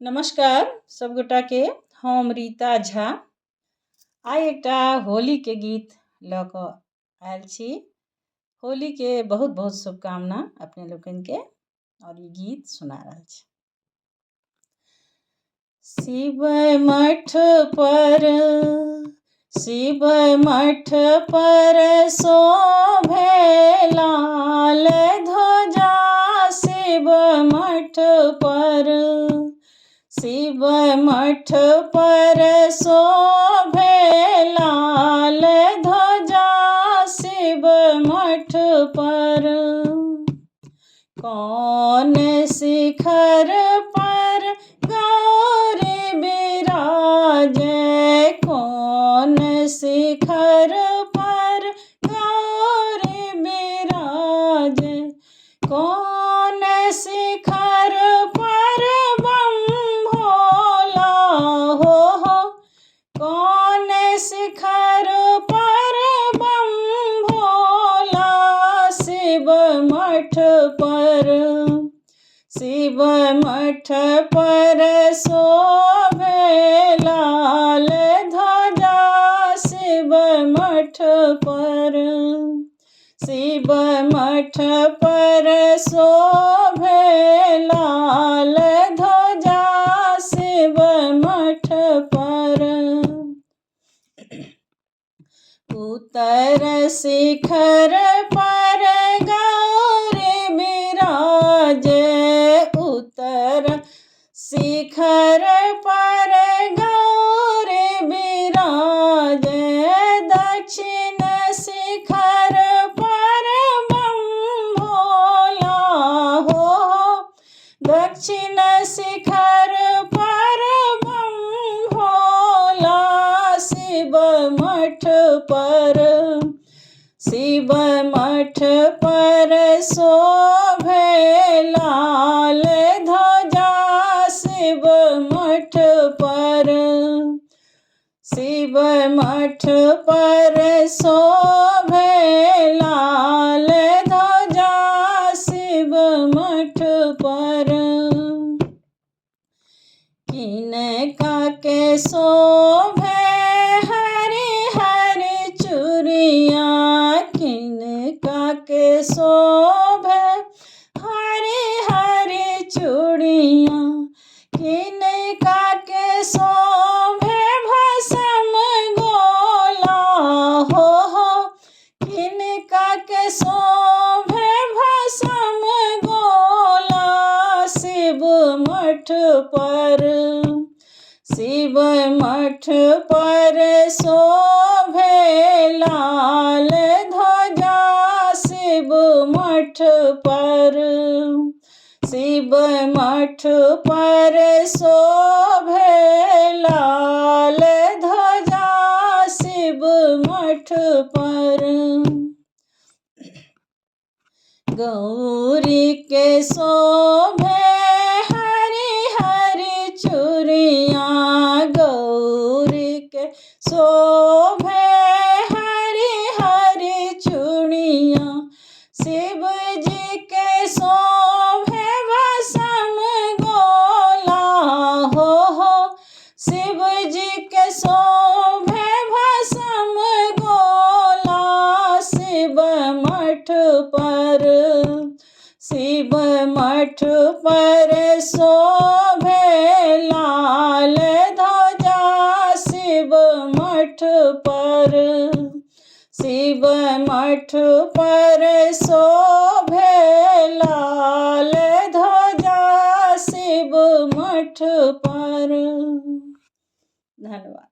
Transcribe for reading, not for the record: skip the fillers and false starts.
नमस्कार सब गोटा के। हम रीता झा आइ एकटा होली के गीत ल क आयल छी। होली के बहुत बहुत शुभकामना अपने लोगन के और ये गीत सुना रहल छी। शिव मठ पर शोभे लाल ध्वजा। शिव मठ पर शोभे लाल ध्वजा। शिव मठ पर कौन शिखर पर गौरी विराजे। कौन शिखर पर गौरी विराजे। कौन शिखर पर बम भोला हो। कौन शिखर पर बम भोला। शिव मठ पर शोभे लाल ध्वजा। शिव मठ पर शोभे लाल ध्वजा। शिव मठ पर उत्तर शिखर पर गौरी विराजे। उत्तर शिखर पर गौरी विराजे। दक्षिण शिखर पर बम भोला हो। दक्षिण शिखर पर बम भोला। शिव मठ पर शोभे लाल ध्वजा। शिव मठ पर शोभे लाल ध्वजा। शिव मठ पर किनका के शोभे हरि हरि चूड़िया। किनका के शोभे हरि हरि चूड़िया। किनका के शोभे भस्म गोला हो। किनका के शोभे भस्म गोला। शिव मठ पर शोभे लाल ध्वजा। शिव मठ पर शोभे लाल ध्वजा। शिव मठ पर गौरी के शोभे हरि हरि चूड़िया। गौरी के शोभे हरि हरि चूड़िया। शिव जी के शोभे भस्म गोला हो। शिव जी के शोभे भस्म गोला। शिव मठ पर शोभे लाल ध्वजा। शिव मठ पर शोभे लाल ध्वजा। शिव मठ पर। धन्यवाद।